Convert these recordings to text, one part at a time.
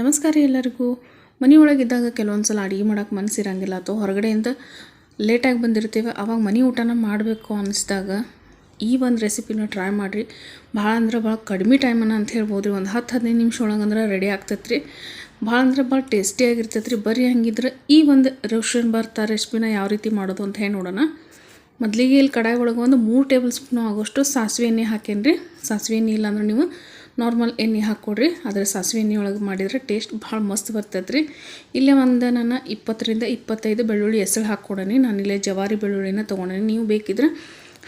ನಮಸ್ಕಾರ ಎಲ್ಲರಿಗೂ. ಮನೆಯೊಳಗಿದ್ದಾಗ ಕೆಲವೊಂದು ಸಲ ಅಡುಗೆ ಮಾಡೋಕ್ಕೆ ಮನಸ್ಸಿರಂಗಿಲ್ಲ ಅಥವಾ ಹೊರಗಡೆಯಿಂದ ಲೇಟಾಗಿ ಬಂದಿರ್ತೀವಿ, ಆವಾಗ ಮನೆ ಊಟನ ಮಾಡಬೇಕು ಅನ್ನಿಸ್ದಾಗ ಈ ಒಂದು ರೆಸಿಪಿನ ಟ್ರೈ ಮಾಡಿರಿ. ಭಾಳ ಅಂದ್ರೆ ಭಾಳ ಕಡಿಮೆ ಟೈಮನ್ನು ಅಂತ ಹೇಳ್ಬೋದು ರೀ. ಒಂದು 10-15 ನಿಮಿಷ ಒಳಗಂದ್ರೆ ರೆಡಿ ಆಗ್ತೈತೆ ರೀ. ಭಾಳ ಅಂದ್ರೆ ಭಾಳ ಟೇಸ್ಟಿಯಾಗಿರ್ತೈತೆ ರೀ. ಬರೀ ಹಂಗಿದ್ರೆ ಈ ಒಂದು ರೋಷನ್ ಭರ್ತಾ ರೆಸಿಪಿನ ಯಾವ ರೀತಿ ಮಾಡೋದು ಅಂತ ಹೇಳಿ ನೋಡೋಣ. ಮೊದಲಿಗೆ ಇಲ್ಲಿ ಕಡಾಯಿ ಒಳಗೆ ಒಂದು 3 ಟೇಬಲ್ ಸ್ಪೂನು ಆಗೋಷ್ಟು ಸಾಸಿವೆ ಎಣ್ಣೆ ಹಾಕೇನಿ ರೀ. ಸಾಸಿವೆ ಎಣ್ಣೆ ಇಲ್ಲಾಂದ್ರೆ ನೀವು ನಾರ್ಮಲ್ ಎಣ್ಣೆ ಹಾಕ್ಕೊಡ್ರಿ. ಆದರೆ ಸಾಸಿವೆ ಎಣ್ಣೆ ಒಳಗೆ ಮಾಡಿದರೆ ಟೇಸ್ಟ್ ಭಾಳ ಮಸ್ತ್ ಬರ್ತೈತೆ ರೀ. ಇಲ್ಲೇ ಒಂದು ನಾನು 20-25 ಬೆಳ್ಳುಳ್ಳಿ ಹೆಸರು ಹಾಕ್ಕೊಡೀನಿ. ನಾನಿಲ್ಲೇ ಜವಾರಿ ಬೆಳ್ಳುಳ್ಳಿನ ತೊಗೊಂಡೀನಿ. ನೀವು ಬೇಕಿದ್ರೆ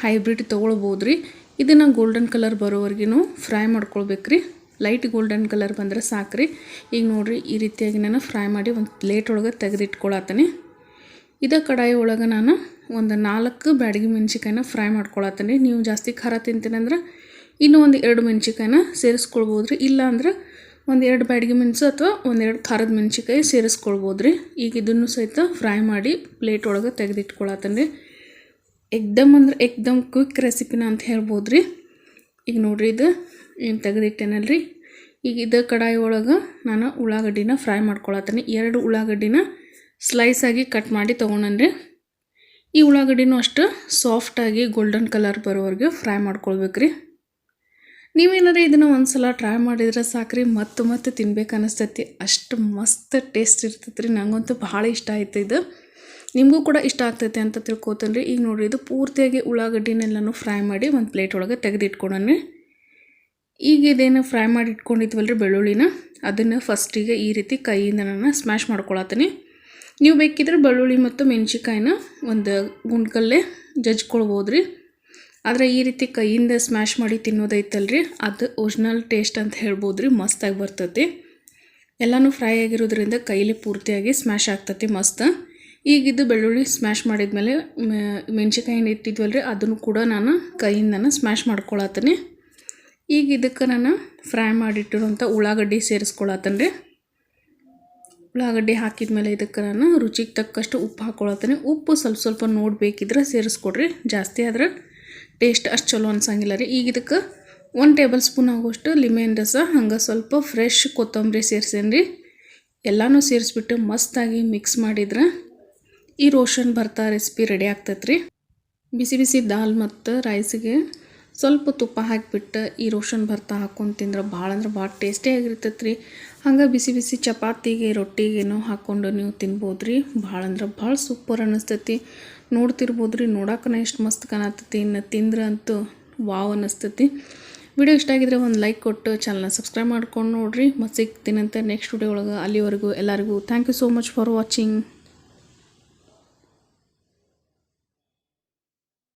ಹೈಬ್ರಿಡ್ ತೊಗೊಳ್ಬೋದು ರೀ. ಇದನ್ನು ಗೋಲ್ಡನ್ ಕಲರ್ ಬರೋವರೆಗೂ ಫ್ರೈ ಮಾಡ್ಕೊಳ್ಬೇಕು ರೀ. ಲೈಟ್ ಗೋಲ್ಡನ್ ಕಲರ್ ಬಂದರೆ ಸಾಕ್ರಿ. ಈಗ ನೋಡಿರಿ, ಈ ರೀತಿಯಾಗಿ ನಾನು ಫ್ರೈ ಮಾಡಿ ಒಂದು ಪ್ಲೇಟ್ ಒಳಗೆ ತೆಗೆದಿಟ್ಕೊಳತ್ತೀನಿ. ಇದೇ ಕಡಾಯಿ ಒಳಗೆ ನಾನು ಒಂದು 4 ಬ್ಯಾಡಗಿ ಮೆಣಸಿಕಾಯಿನ ಫ್ರೈ ಮಾಡ್ಕೊಳತ್ತೀನಿ. ನೀವು ಜಾಸ್ತಿ ಖಾರ ತಿಂತೀನಿ ಅಂದ್ರೆ ಇನ್ನೂ ಒಂದು 2 ಮೆಣಸಿಕಾಯಿನ ಸೇರಿಸ್ಕೊಳ್ಬೋದು ರೀ. ಇಲ್ಲ ಅಂದ್ರೆ ಒಂದು 2 ಬ್ಯಾಡಗಿ ಮೆಣಸು ಅಥವಾ 1-2 ಖಾರದ ಮೆಣಸಿಕಾಯಿ ಸೇರಿಸ್ಕೊಳ್ಬೋದು ರೀ. ಈಗ ಇದನ್ನು ಸಹಿತ ಫ್ರೈ ಮಾಡಿ ಪ್ಲೇಟ್ ಒಳಗೆ ತೆಗೆದಿಟ್ಕೊಳತ್ತೀನಿ ರೀ. ಏಕ್ದಮ್ ಕ್ವಿಕ್ ರೆಸಿಪಿನ ಅಂತ ಹೇಳ್ಬೋದು ರೀ. ಈಗ ನೋಡಿರಿ, ಇದು ಏನು ತೆಗೆದಿಟ್ಟೇನಲ್ಲ ರೀ. ಈಗ ಇದು ಕಡಾಯಿ ಒಳಗೆ ನಾನು ಉಳ್ಳಾಗಡ್ಡಿನ ಫ್ರೈ ಮಾಡ್ಕೊಳತ್ತೀನಿ. 2 ಉಳ್ಳಾಗಡ್ಡಿನ ಸ್ಲೈಸಾಗಿ ಕಟ್ ಮಾಡಿ ತೊಗೊಂಡ್ರಿ. ಈ ಉಳ್ಳಾಗಡ್ಡಿನೂ ಅಷ್ಟು ಸಾಫ್ಟಾಗಿ ಗೋಲ್ಡನ್ ಕಲರ್ ಬರೋವರೆಗೆ ಫ್ರೈ ಮಾಡ್ಕೊಳ್ಬೇಕು ರೀ. ನೀವೇನಾದ್ರೆ ಇದನ್ನು ಒಂದು ಸಲ ಟ್ರೈ ಮಾಡಿದ್ರೆ ಸಾಕ್ರಿ, ಮತ್ತೆ ತಿನ್ಬೇಕು ಅನ್ನಿಸ್ತೈತಿ. ಅಷ್ಟು ಮಸ್ತ್ ಟೇಸ್ಟ್ ಇರ್ತೈತೆ ರೀ. ನನಗಂತೂ ಭಾಳ ಇಷ್ಟ ಆಯ್ತು. ಇದು ನಿಮಗೂ ಕೂಡ ಇಷ್ಟ ಆಗ್ತೈತೆ ಅಂತ ತಿಳ್ಕೊತೀನಿ ರೀ. ಈಗ ನೋಡಿರಿ, ಇದು ಪೂರ್ತಿಯಾಗಿ ಉಳ್ಳಾಗಡ್ಡಿನೆಲ್ಲನೂ ಫ್ರೈ ಮಾಡಿ ಒಂದು ಪ್ಲೇಟ್ ಒಳಗೆ ತೆಗೆದಿಟ್ಕೊಡೋಣ. ಈಗ ಇದೇನು ಫ್ರೈ ಮಾಡಿ ಇಟ್ಕೊಂಡಿದ್ವಲ್ಲ ರೀ ಬೆಳ್ಳುಳ್ಳಿನ, ಅದನ್ನು ಫಸ್ಟಿಗೆ ಈ ರೀತಿ ಕೈಯಿಂದ ನಾನು ಸ್ಮ್ಯಾಶ್ ಮಾಡ್ಕೊಳತ್ತೀನಿ. ನೀವು ಬೇಕಿದ್ರೆ ಬೆಳ್ಳುಳ್ಳಿ ಮತ್ತು ಮೆಣಸಿಕಾಯಿನ ಒಂದು ಗುಂಡ್ಕಲ್ಲೇ ಜಜ್ಕೊಳ್ಬೋದು ರೀ. ಆದರೆ ಈ ರೀತಿ ಕೈಯಿಂದ ಸ್ಮ್ಯಾಶ್ ಮಾಡಿ ತಿನ್ನೋದೈತಲ್ಲ ರೀ, ಅದು ಒರಿಜಿನಲ್ ಟೇಸ್ಟ್ ಅಂತ ಹೇಳ್ಬೋದು ರೀ. ಮಸ್ತಾಗಿ ಬರ್ತೈತಿ. ಎಲ್ಲನೂ ಫ್ರೈ ಆಗಿರೋದ್ರಿಂದ ಕೈಲಿ ಪೂರ್ತಿಯಾಗಿ ಸ್ಮ್ಯಾಶ್ ಆಗ್ತೈತಿ ಮಸ್ತ್. ಈಗಿದ್ದು ಬೆಳ್ಳುಳ್ಳಿ ಸ್ಮ್ಯಾಶ್ ಮಾಡಿದ್ಮೇಲೆ ಮೆಣಸಿಕಾಯಿನ ಇಟ್ಟಿದ್ವಲ್ಲ ರೀ, ಅದನ್ನು ಕೂಡ ನಾನು ಕೈಯಿಂದನೇ ಸ್ಮ್ಯಾಶ್ ಮಾಡ್ಕೊಳತ್ತೀನಿ. ಈಗ ಇದಕ್ಕೆ ನಾನು ಫ್ರೈ ಮಾಡಿಟ್ಟಿರೋಂಥ ಉಳ್ಳಾಗಡ್ಡಿ ಸೇರಿಸ್ಕೊಳತ್ತೀನಿ ರೀ. ಉಳ್ಳಾಗಡ್ಡಿ ಹಾಕಿದ್ಮೇಲೆ ಇದಕ್ಕೆ ನಾನು ರುಚಿಗೆ ತಕ್ಕಷ್ಟು ಉಪ್ಪು ಹಾಕ್ಕೊಳತ್ತೀನಿ. ಉಪ್ಪು ಸ್ವಲ್ಪ ನೋಡಬೇಕಿದ್ರೆ ಸೇರಿಸ್ಕೊಡ್ರಿ. ಜಾಸ್ತಿ ಆದ್ರೆ ಟೇಸ್ಟ್ ಅಷ್ಟು ಚಲೋ ಅನ್ಸಂಗಿಲ್ಲ ರೀ. ಈಗ ಇದಕ್ಕೆ 1 ಟೇಬಲ್ ಸ್ಪೂನ್ ಆಗೋಷ್ಟು ಲಿಂಬೆಹಣ್ಣು ರಸ, ಹಂಗೆ ಸ್ವಲ್ಪ ಫ್ರೆಶ್ ಕೊತ್ತಂಬರಿ ಸೇರಿಸೇನಿ ರೀ. ಎಲ್ಲನೂ ಸೇರಿಸ್ಬಿಟ್ಟು ಮಸ್ತಾಗಿ ಮಿಕ್ಸ್ ಮಾಡಿದ್ರೆ ಈ ರೋಷನ್ ಭರ್ತಾ ರೆಸಿಪಿ ರೆಡಿ ಆಗ್ತೈತೆ ರೀ. ಬಿಸಿ ದಾಲ್ ಮತ್ತು ರೈಸಿಗೆ ಸ್ವಲ್ಪ ತುಪ್ಪ ಹಾಕಿಬಿಟ್ಟು ಈ ರೋಷನ್ ಭರ್ತಾ ಹಾಕ್ಕೊಂಡು ತಿಂದ್ರೆ ಭಾಳ ಅಂದ್ರೆ ಭಾಳ ಟೇಸ್ಟಿಯಾಗಿರ್ತೈತೆ ರೀ. ಹಂಗೆ ಬಿಸಿ ಚಪಾತಿಗೆ ರೊಟ್ಟಿಗೇನೋ ಹಾಕ್ಕೊಂಡು ನೀವು ತಿನ್ಬೋದು ರೀ. ಭಾಳ ಅಂದ್ರೆ ಭಾಳ ಸೂಪರ್ ಅನ್ನಿಸ್ತೈತಿ. ನೋಡ್ತಿರ್ಬೋದು ರೀ, ನೋಡೋಕೆ ಎಷ್ಟು ಮಸ್ತ್ ಕಾಣತ್ತೈತಿ. ಇನ್ನು ತಿಂದ್ರೆ ಅಂತೂ ವಾವ್ ಅನ್ನಿಸ್ತೈತಿ. ವಿಡಿಯೋ ಇಷ್ಟ ಆಗಿದ್ರೆ ಒಂದು ಲೈಕ್ ಕೊಟ್ಟು ಚಾನಲ್ನ ಸಬ್ಸ್ಕ್ರೈಬ್ ಮಾಡ್ಕೊಂಡು ನೋಡಿರಿ. ಮತ್ತೆ ಸಿಗ್ತೀನಂತೆ ನೆಕ್ಸ್ಟ್ ವಿಡಿಯೋ ಒಳಗೆ. ಅಲ್ಲಿವರೆಗೂ ಎಲ್ಲರಿಗೂ thank you so much for watching.